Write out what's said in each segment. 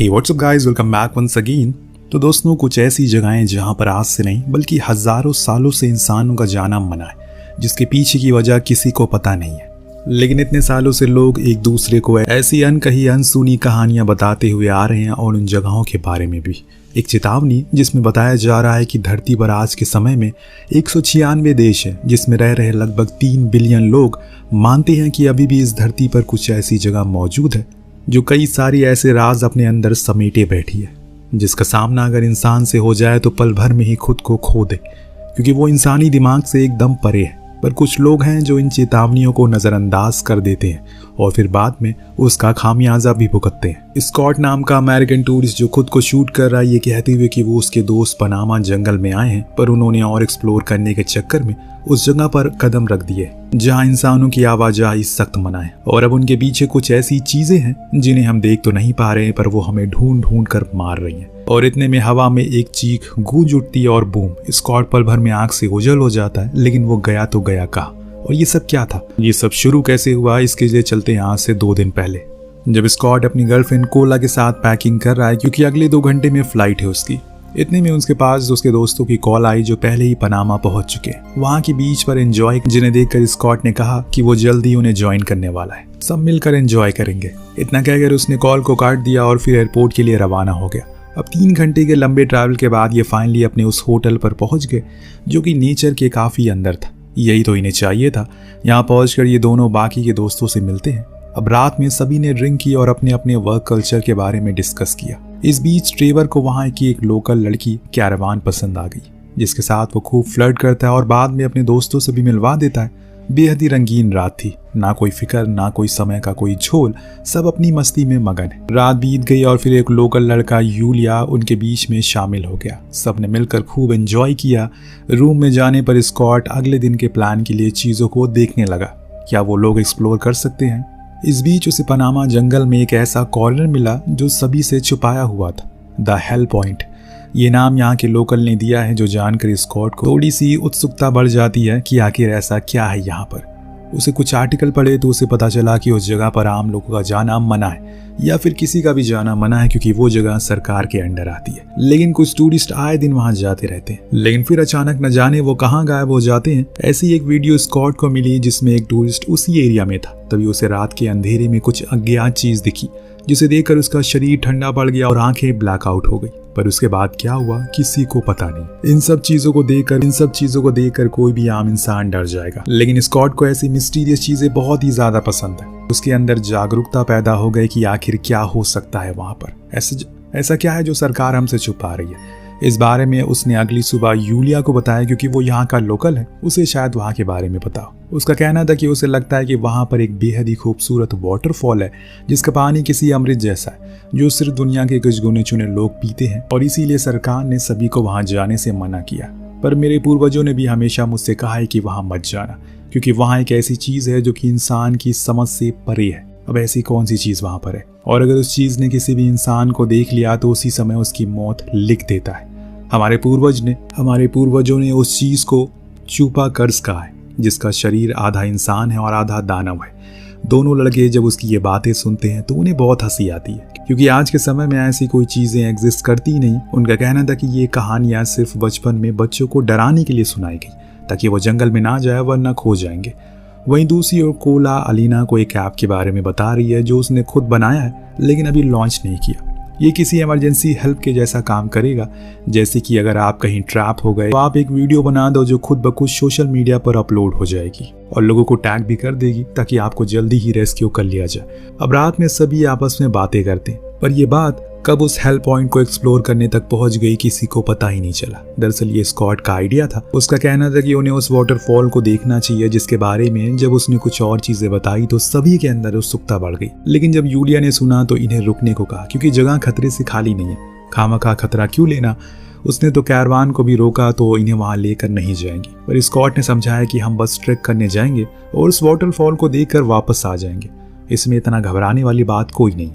हे what's up guys, welcome back once again. तो दोस्तों, कुछ ऐसी जगहें जहां पर आज से नहीं बल्कि हजारों सालों से इंसानों का जाना मना है, जिसके पीछे की वजह किसी को पता नहीं है। लेकिन इतने सालों से लोग एक दूसरे को ऐसी अनकही अनसुनी कहानियां बताते हुए आ रहे हैं, और उन जगहों के बारे में भी एक चेतावनी जिसमें बताया जा रहा है कि धरती पर आज के समय में 196 देश है, जिसमें रह रहे लगभग 3 बिलियन लोग मानते हैं कि अभी भी इस धरती पर कुछ ऐसी जगह मौजूद है जो कई सारी ऐसे राज अपने अंदर समेटे बैठी है, जिसका सामना अगर इंसान से हो जाए तो पल भर में ही खुद को खो दे, क्योंकि वो इंसानी दिमाग से एकदम परे है। पर कुछ लोग हैं जो इन चेतावनियों को नज़रअंदाज कर देते हैं और फिर बाद में उसका खामियाजा भी भुगतते हैं। स्कॉट नाम का अमेरिकन टूरिस्ट जो खुद को शूट कर रहा है, ये कहते हुए कि वो उसके दोस्त पनामा जंगल में आए हैं, पर उन्होंने और एक्सप्लोर करने के चक्कर में उस जगह पर कदम रख दिए जहां इंसानों की आवाजाही सख्त मना है, और अब उनके पीछे कुछ ऐसी चीजें हैं जिन्हें हम देख तो नहीं पा रहे हैं, पर वो हमें ढूंढ ढूंढ कर मार रही हैं। और इतने में हवा में एक चीख गूंज उठती है और बूम, स्कॉट पल भर में आंख से ओझल हो जाता है। लेकिन वो गया तो गया कहाँ, और ये सब क्या था, ये सब शुरू कैसे हुआ, इसके लिए चलते हैं आज से 2 दिन पहले, जब स्कॉट अपनी गर्लफ्रेंड कोला के साथ पैकिंग कर रहा है, क्योंकि अगले 2 घंटे में फ्लाइट है उसकी। इतने में उसके पास उसके दोस्तों की कॉल आई जो पहले ही पनामा पहुंच चुके हैं, वहां की बीच पर एंजॉय, जिन्हें देखकर स्कॉट ने कहा कि वो जल्दी उन्हें ज्वाइन करने वाला है, सब मिलकर एंजॉय करेंगे। इतना कहकर उसने कॉल को काट दिया और फिर एयरपोर्ट के लिए रवाना हो गया। अब 3 घंटे के लंबे ट्रैवल के बाद ये फाइनली अपने उस होटल पर पहुंच गए जो कि नेचर के काफी अंदर था। यही तो इन्हें चाहिए था। यहाँ पहुंचकर ये दोनों बाकी के दोस्तों से मिलते हैं। अब रात में सभी ने ड्रिंक की और अपने अपने वर्क कल्चर के बारे में डिस्कस किया। इस बीच ट्रेवर को वहाँ की एक लोकल लड़की कैरवान पसंद आ गई, जिसके साथ वो खूब फ्लर्ट करता है और बाद में अपने दोस्तों से भी मिलवा देता है। बेहद ही रंगीन रात थी, ना कोई फिक्र ना कोई समय का कोई झोल, सब अपनी मस्ती में मगन है। रात बीत गई और फिर एक लोकल लड़का यूलिया उनके बीच में शामिल हो गया। सबने मिलकर खूब एंजॉय किया। रूम में जाने पर स्कॉट अगले दिन के प्लान के लिए चीज़ों को देखने लगा, क्या वो लोग एक्सप्लोर कर सकते हैं। इस बीच उसे पनामा जंगल में एक ऐसा कॉर्नर मिला जो सभी से छुपाया हुआ था, द हेल पॉइंट। ये नाम यहाँ के लोकल ने दिया है, जो जानकर स्कॉट को थोड़ी सी उत्सुकता बढ़ जाती है कि आखिर ऐसा क्या है यहाँ पर। उसे कुछ आर्टिकल पढ़े तो उसे पता चला कि उस जगह पर आम लोगों का जाना मना है, या फिर किसी का भी जाना मना है, क्योंकि वो जगह सरकार के अंडर आती है। लेकिन कुछ टूरिस्ट आए दिन वहां जाते रहते हैं, लेकिन फिर अचानक न जाने वो कहाँ गायब हो जाते हैं। ऐसी एक वीडियो स्कॉट को मिली जिसमें एक टूरिस्ट उसी एरिया में था। तभी उसे रात के अंधेरे में कुछ अज्ञात चीज दिखी, जिसे देखकर उसका शरीर ठंडा पड़ गया और आंखें ब्लैकआउट हो गई। पर उसके बाद क्या हुआ किसी को पता नहीं। इन सब चीजों को देखकर कोई भी आम इंसान डर जाएगा, लेकिन स्कॉट को ऐसी मिस्टीरियस चीजें बहुत ही ज्यादा पसंद है। उसके अंदर जागरूकता पैदा हो गई कि आखिर क्या हो सकता है वहां पर, ऐसा क्या है जो सरकार हमसे छुपा रही है। इस बारे में उसने अगली सुबह यूलिया को बताया, क्योंकि वो यहाँ का लोकल है, उसे शायद वहाँ के बारे में पता हो। उसका कहना था कि उसे लगता है कि वहाँ पर एक बेहद ही खूबसूरत वाटरफॉल है, जिसका पानी किसी अमृत जैसा है, जो सिर्फ दुनिया के कुछ गिने चुने लोग पीते हैं, और इसीलिए सरकार ने सभी को वहाँ जाने से मना किया। पर मेरे पूर्वजों ने भी हमेशा मुझसे कहा है कि वहाँ मत जाना, क्योंकि वहाँ एक ऐसी चीज़ है जो कि इंसान की समझ से परे है। अब ऐसी कौन सी चीज़ वहाँ पर है, और अगर उस चीज़ ने किसी भी इंसान को देख लिया तो उसी समय उसकी मौत लिख देता है। हमारे पूर्वजों ने उस चीज को चूपा कर्स कहा है, जिसका शरीर आधा इंसान है और आधा दानव है। दोनों लड़के जब उसकी ये बातें सुनते हैं तो उन्हें बहुत हंसी आती है, क्योंकि आज के समय में ऐसी कोई चीजें एग्जिस्ट करती नहीं। उनका कहना था कि ये कहानियां सिर्फ बचपन में बच्चों को डराने के लिए सुनाई गई, ताकि वो जंगल में ना जाए वरना खो जाएंगे। वहीं दूसरी ओर कोला अलीना को एक ऐप के बारे में बता रही है जो उसने खुद बनाया है, लेकिन अभी लॉन्च नहीं किया। ये किसी इमरजेंसी हेल्प के जैसा काम करेगा, जैसे कि अगर आप कहीं ट्रैप हो गए तो आप एक वीडियो बना दो जो खुद ब खुद सोशल मीडिया पर अपलोड हो जाएगी और लोगों को टैग भी कर देगी, ताकि आपको जल्दी ही रेस्क्यू कर लिया जाए। अब रात में सभी आपस में बातें करते हैं, पर यह बात कब उस हेल्प पॉइंट को एक्सप्लोर करने तक पहुंच गई किसी को पता ही नहीं चला। दरअसल ये स्कॉट का आइडिया था। उसका कहना था कि उन्हें उस वाटरफॉल को देखना चाहिए, जिसके बारे में जब उसने कुछ और चीजें बताई तो सभी के अंदर उत्सुकता बढ़ गई। लेकिन जब यूलिया ने सुना तो इन्हें रुकने को कहा, क्योंकि जगह खतरे से खाली नहीं है, खामखा खतरा क्यों लेना। उसने तो कैरवान को भी रोका तो इन्हें वहां लेकर नहीं जाएंगे, पर स्कॉट ने समझाया कि हम बस ट्रेक करने जाएंगे और उस वाटरफॉल को देखकर वापस आ जाएंगे, इसमें इतना घबराने वाली बात कोई नहीं।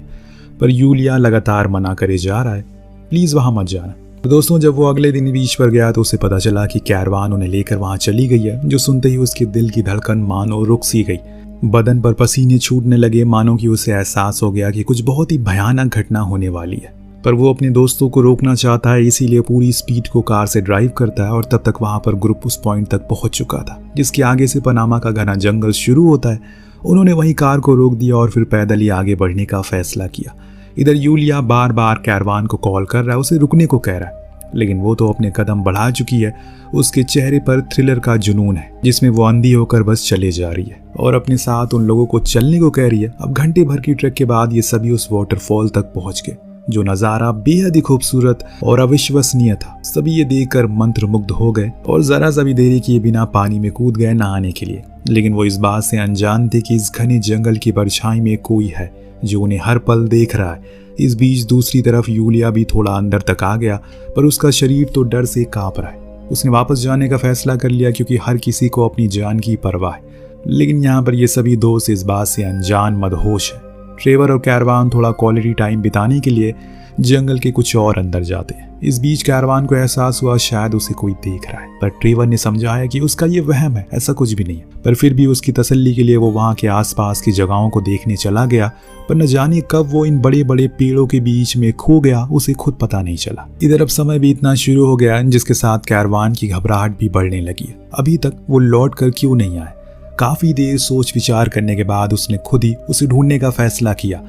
पर यूलिया लगातार मना करे जा रहा है, प्लीज वहां मत जाना। तो दोस्तों, जब वो अगले दिन बीच पर गया तो उसे पता चला कि कैरवान उन्हें लेकर वहां चली गई है, जो सुनते ही उसके दिल की धड़कन मानो रुक सी गई। बदन पर पसीने छूटने लगे, मानो कि उसे एहसास हो गया कि कुछ बहुत ही भयानक घटना होने वाली है। पर वो अपने दोस्तों को रोकना चाहता है, इसीलिए पूरी स्पीड को कार से ड्राइव करता है और तब तक वहां पर ग्रुप उस पॉइंट तक पहुंच चुका था जिसके आगे से पनामा का घना जंगल शुरू होता है। उन्होंने वहीं कार को रोक दिया और फिर पैदल ही आगे बढ़ने का फैसला किया। इधर यूलिया बार बार कैरवान को कॉल कर रहा है, उसे रुकने को कह रहा है, लेकिन वो तो अपने कदम बढ़ा चुकी है। उसके चेहरे पर थ्रिलर का जुनून है जिसमें वो अंधी होकर बस चले जा रही है और अपने साथ उन लोगों को चलने को कह रही है। अब घंटे भर की ट्रैक के बाद ये सभी उस वाटरफॉल तक पहुंच गए जो नजारा बेहद ही खूबसूरत और अविश्वसनीय था। सभी ये देखकर मंत्रमुग्ध हो गए और जरा सा भी देरी किए बिना पानी में कूद गए नहाने के लिए। लेकिन वो इस बात से अनजान थे कि इस घने जंगल की परछाई में कोई है जो उन्हें हर पल देख रहा है। इस बीच दूसरी तरफ यूलिया भी थोड़ा अंदर तक आ गया, पर उसका शरीर तो डर से कांप रहा है। उसने वापस जाने का फैसला कर लिया क्योंकि हर किसी को अपनी जान की परवाह है। लेकिन यहाँ पर ये सभी दोस्त इस बात से अनजान मदहोश है। ट्रेवर और कैरवान थोड़ा क्वालिटी टाइम बिताने के लिए जंगल के कुछ और अंदर जाते हैं। इस बीच कैरवान को एहसास हुआ शायद उसे कोई देख रहा है, पर ट्रेवर ने समझाया कि उसका ये वहम है, ऐसा कुछ भी नहीं है। पर फिर भी उसकी तसल्ली के लिए वो वहां के आसपास की जगहों को देखने चला गया, पर न जाने कब वो इन बड़े बड़े पेड़ों के बीच में खो गया, उसे खुद पता नहीं चला। इधर अब समय बीतना शुरू हो गया जिसके साथ कैरवान की घबराहट भी बढ़ने लगी है। अभी तक वो लौट कर क्यों नहीं आए? काफी देर सोच विचार करने के बाद उसने खुद ही उसे ढूंढने का फैसला किया।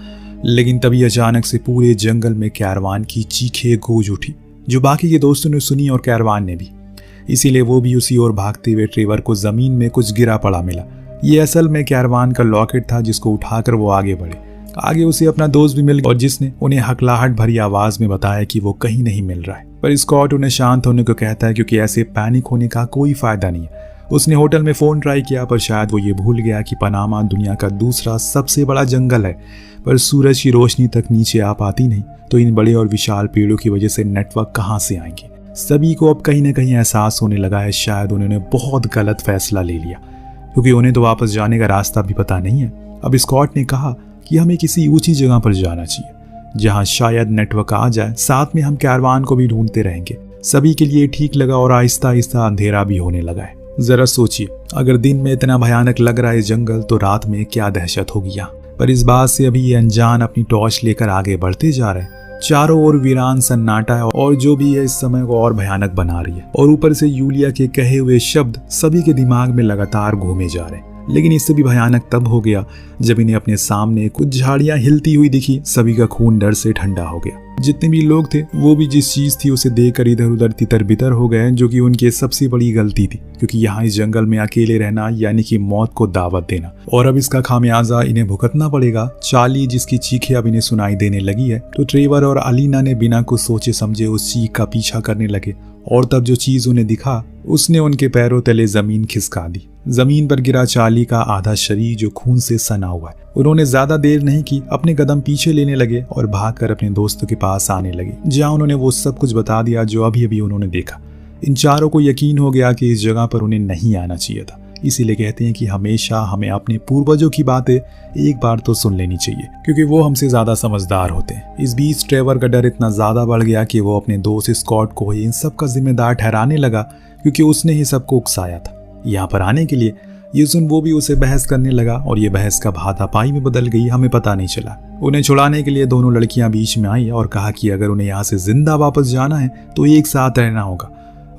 लेकिन तभी अचानक से पूरे जंगल में कैरवान की चीखें गूंज उठी जो बाकी के दोस्तों ने सुनी और कैरवान ने भी। इसीलिए वो भी उसी ओर भागते हुए ट्रेवर को जमीन में कुछ गिरा पड़ा मिला। ये असल में कैरवान का लॉकेट था जिसको उठाकर वो आगे बढ़े। आगे उसे अपना दोस्त भी मिल गया और जिसने उन्हें हकलाहट भरी आवाज में बताया कि वो कहीं नहीं मिल रहा है। पर स्कॉट उन्हें शांत होने को कहता है क्योंकि ऐसे पैनिक होने का कोई फायदा नहीं है। उसने होटल में फोन ट्राई किया पर शायद वो ये भूल गया कि पनामा दुनिया का दूसरा सबसे बड़ा जंगल है, पर सूरज की रोशनी तक नीचे आ पाती नहीं तो इन बड़े और विशाल पेड़ों की वजह से नेटवर्क कहाँ से आएंगे। सभी को अब कहीं ना कहीं एहसास होने लगा है शायद उन्होंने बहुत गलत फैसला ले लिया, क्योंकि उन्हें तो वापस जाने का रास्ता भी पता नहीं है। अब स्कॉट ने कहा कि हमें किसी ऊंची जगह पर जाना चाहिए जहां शायद नेटवर्क आ जाए, साथ में हम कैरवान को भी ढूंढते रहेंगे। सभी के लिए ठीक लगा और आहिस्ता आहिस्ता अंधेरा भी होने लगा है। जरा सोचिए, अगर दिन में इतना भयानक लग रहा है जंगल तो रात में क्या दहशत होगी यहाँ। पर इस बात से अभी ये अनजान अपनी टॉर्च लेकर आगे बढ़ते जा रहे हैं। चारों ओर वीरान सन्नाटा है और जो भी है इस समय को और भयानक बना रही है। और ऊपर से यूलिया के कहे हुए शब्द सभी के दिमाग में लगातार घूमे जा रहे हैं। लेकिन इससे भी भयानक तब हो गया जब इन्हें अपने सामने कुछ झाड़ियां हिलती हुई दिखी। सभी का खून डर से ठंडा हो गया। जितने भी लोग थे वो भी जिस चीज थी उसे देखकर इधर उधर तितर बितर हो गए, जो कि उनकी सबसे बड़ी गलती थी, क्योंकि यहाँ इस जंगल में अकेले रहना यानी कि मौत को दावत देना, और अब इसका खामियाजा इन्हें भुगतना पड़ेगा। चार्ली जिसकी चीखें अब इन्हें सुनाई देने लगी है, तो ट्रेवर और अलीना ने बिना कुछ सोचे समझे उस चीख का पीछा करने लगे। और तब जो चीज उन्हें दिखा उसने उनके पैरों तले जमीन खिसका दी। जमीन पर गिरा चार्ली का आधा शरीर जो खून से सना हुआ है। उन्होंने ज्यादा देर नहीं की, अपने कदम पीछे लेने लगे और भागकर अपने दोस्तों के पास आने लगे, जहां उन्होंने वो सब कुछ बता दिया जो अभी अभी उन्होंने देखा। इन चारों को यकीन हो गया कि इस जगह पर उन्हें नहीं आना चाहिए था। इसीलिए कहते हैं कि हमेशा हमें अपने पूर्वजों की बातें एक बार तो सुन लेनी चाहिए, क्योंकि वो हमसे ज्यादा समझदार होते हैं। इस बीच ट्रेवर का डर इतना ज्यादा बढ़ गया कि वो अपने दोस्त स्कॉट को ही इन सब का जिम्मेदार ठहराने लगा, क्योंकि उसने ही सबको उकसाया था यहाँ पर आने के लिए। ये सुन वो भी उसे बहस करने लगा और ये बहस का हाथापाई में बदल गई, हमें पता नहीं चला। उन्हें छुड़ाने के लिए दोनों लड़कियां बीच में आई और कहा कि अगर उन्हें यहाँ से जिंदा वापस जाना है तो एक साथ रहना होगा,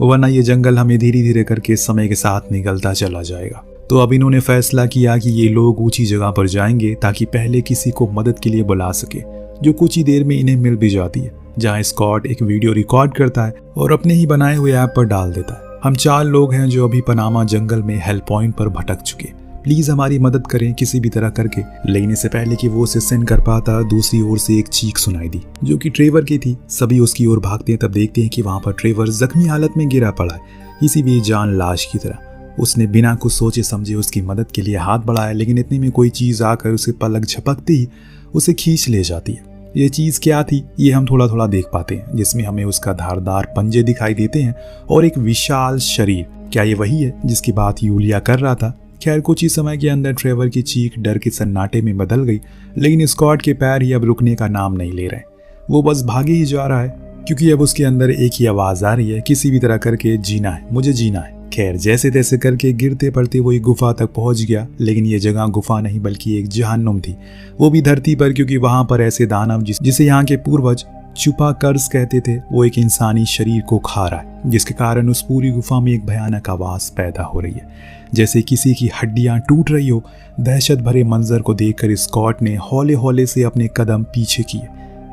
वरना ये जंगल हमें धीरे धीरे करके समय के साथ निकलता चला जाएगा। तो अब इन्होंने फैसला किया कि ये लोग ऊंची जगह पर जाएंगे ताकि पहले किसी को मदद के लिए बुला सके, जो कुछ ही देर में इन्हें मिल भी जाती है, जहाँ स्कॉट एक वीडियो रिकॉर्ड करता है और अपने ही बनाए हुए ऐप पर डाल देता है। हम 4 लोग हैं जो अभी पनामा जंगल में हेल्प पॉइंट पर भटक चुके, प्लीज हमारी मदद करें किसी भी तरह करके। लेकिन इससे पहले कि वो उसे सेंड कर पाता, दूसरी ओर से एक चीख सुनाई दी जो कि ट्रेवर की थी। सभी उसकी ओर भागते हैं, तब देखते हैं कि वहां पर ट्रेवर जख्मी हालत में गिरा पड़ा है, किसी भी जान लाश की तरह। उसने बिना कुछ सोचे समझे उसकी मदद के लिए हाथ बढ़ाया, लेकिन इतने में कोई चीज आकर उसे पलक झपकते ही उसे खींच ले जाती है। ये चीज क्या थी ये हम थोड़ा थोड़ा देख पाते हैं, जिसमें हमें उसका धारदार पंजे दिखाई देते हैं और एक विशाल शरीर। क्या ये वही है जिसकी बात यूलिया कर रहा था? खैर कुछ ही समय के अंदर ट्रेवर की चीख डर के सन्नाटे में बदल गई, लेकिन स्कॉट के पैर ही अब रुकने का नाम नहीं ले रहे। वो बस भागे ही जा रहा है, क्योंकि अब उसके अंदर एक ही आवाज आ रही है, किसी भी तरह करके जीना है, मुझे जीना है। खैर जैसे तैसे करके गिरते पड़ते वो एक गुफा तक पहुंच गया, लेकिन ये जगह गुफा नहीं बल्कि एक जहन्नुम थी, वो भी धरती पर, क्योंकि वहां पर ऐसे दानव जिसे यहाँ के पूर्वज छुपा कर्ज कहते थे, वो एक इंसानी शरीर को खा रहा है, जिसके कारण उस पूरी गुफा में एक भयानक आवाज पैदा हो रही है, जैसे किसी की हड्डियां टूट रही हो। दहशत भरे मंजर को देखकर स्कॉट ने हौले हौले से अपने कदम पीछे किए,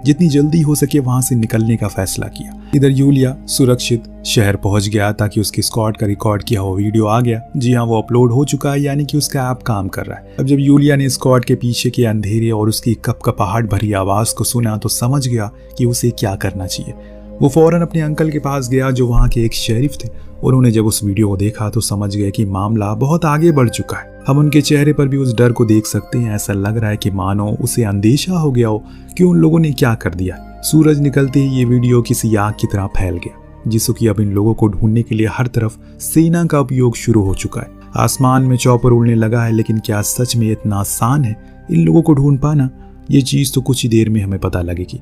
जितनी जल्दी हो सके वहां से निकलने का फैसला किया। इधर यूलिया सुरक्षित शहर पहुंच गया ताकि उसकी स्कॉट का रिकॉर्ड किया हुआ वीडियो आ गया। जी हाँ, वो अपलोड हो चुका है, यानी कि उसका ऐप काम कर रहा है। अब जब यूलिया ने स्कॉट के पीछे के अंधेरे और उसकी कपकपाहट भरी आवाज को सुना तो समझ गया कि उसे क्या करना चाहिए। वो फौरन अपने अंकल के पास गया जो वहाँ के एक शेरिफ थे। उन्होंने जब उस वीडियो को देखा तो समझ गए कि मामला बहुत आगे बढ़ चुका है। हम उनके चेहरे पर भी उस डर को देख सकते हैं। ऐसा लग रहा है कि मानो उसे अंदेशा हो गया हो कि उन लोगों ने क्या कर दिया। सूरज निकलते ही ये वीडियो किसी आग की तरह फैल गया, जिससे कि अब इन लोगों को ढूंढने के लिए हर तरफ सेना का उपयोग शुरू हो चुका है। आसमान में चौपर उड़ने लगा है, लेकिन क्या सच में इतना आसान है इन लोगों को ढूंढ पाना? ये चीज तो कुछ ही देर में हमें पता लगेगी।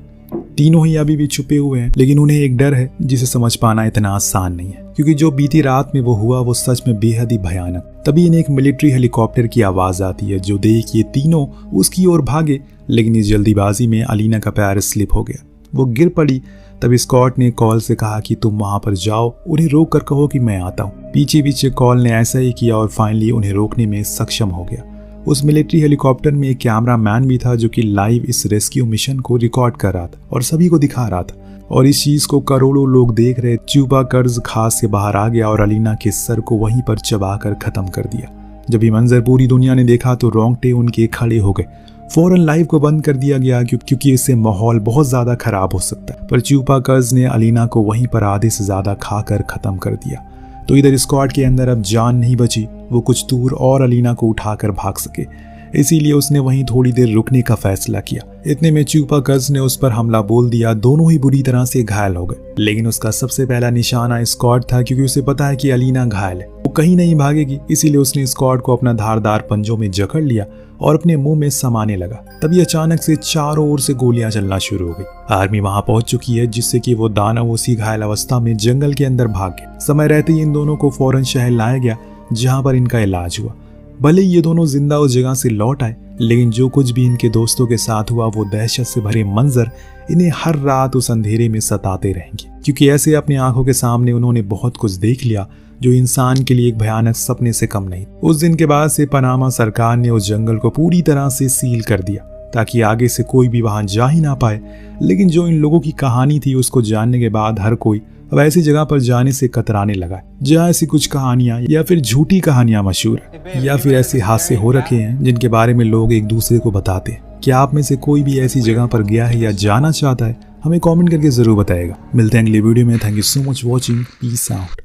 तीनों ही अभी भी छुपे हुए हैं, लेकिन उन्हें एक डर है जिसे समझ पाना इतना आसान नहीं है, क्योंकि जो बीती रात में वो हुआ वो सच में बेहद ही भयानक। तभी इन्हें एक मिलिट्री हेलीकॉप्टर की आवाज आती है, जो देख ये तीनों उसकी ओर भागे, लेकिन इस जल्दीबाजी में अलीना का पैर स्लिप हो गया, वो गिर पड़ी। तब स्कॉट ने कॉल से कहा कि तुम वहां पर जाओ, उन्हें रोक कर कहो कि मैं आता हूँ। पीछे पीछे कॉल ने ऐसा ही किया और फाइनली उन्हें रोकने में सक्षम हो गया। उस मिलिट्री हेलीकॉप्टर में एक कैमरा मैन भी था जो कि लाइव इस रेस्क्यू मिशन को रिकॉर्ड कर रहा था और सभी को दिखा रहा था, और इस चीज को करोड़ों लोग देख रहे। चुपा कर्ज खास से बाहर आ गया और अलीना के सर को वहीं पर चबाकर खत्म कर दिया। जब ये मंजर पूरी दुनिया ने देखा तो रोंगटे उनके खड़े हो गए। फौरन लाइव को बंद कर दिया गया क्योंकि इससे माहौल बहुत ज्यादा खराब हो सकता है, पर चुपा कर्ज ने अलीना को वहीं पर आधे से ज्यादा खाकर खत्म कर दिया। तो इधर स्क्वाड के अंदर अब जान नहीं बची, वो कुछ दूर और अलीना को उठाकर भाग सके, इसीलिए उसने वहीं थोड़ी देर रुकने का फैसला किया। इतने में चुपा कर्ज ने उस पर हमला बोल दिया। दोनों ही बुरी तरह से घायल हो गए, लेकिन उसका सबसे पहला निशाना स्कॉट था, क्योंकि उसे पता है कि अलीना घायल है, वो कहीं नहीं भागेगी। इसीलिए उसने स्कॉट को अपना धारदार पंजों में जकड़ लिया और अपने मुंह में समाने लगा। तभी अचानक से चारों ओर से गोलियां चलना शुरू हो गई। आर्मी वहां पहुंच चुकी है, जिससे कि वो दानव उसी घायल अवस्था में जंगल के अंदर भाग गए। समय रहते ही इन दोनों को फौरन शहर लाया गया, जहां पर इनका इलाज हुआ। भले ये दोनों जिंदा उस जगह से लौट आए, लेकिन जो कुछ भी इनके दोस्तों के साथ हुआ वो दहशत से भरे मंजर इन्हें हर रात उस अंधेरे में सताते रहेंगे, क्योंकि ऐसे अपनी आंखों के सामने उन्होंने बहुत कुछ देख लिया जो इंसान के लिए एक भयानक सपने से कम नहीं। उस दिन के बाद से पनामा सरकार ने उस जंगल को पूरी तरह से सील कर दिया, ताकि आगे से कोई भी वहां जा ही ना पाए। लेकिन जो इन लोगों की कहानी थी उसको जानने के बाद हर कोई अब ऐसी जगह पर जाने से कतराने लगा, जहाँ ऐसी कुछ कहानियां या फिर झूठी कहानियां मशहूर है, या फिर ऐसे हादसे हो रखे हैं जिनके बारे में लोग एक दूसरे को बताते हैं। क्या आप में से कोई भी ऐसी जगह पर गया है या जाना चाहता है? हमें कमेंट करके जरूर बताएगा। मिलते हैं अगली वीडियो में। Thank you so much watching. Peace out.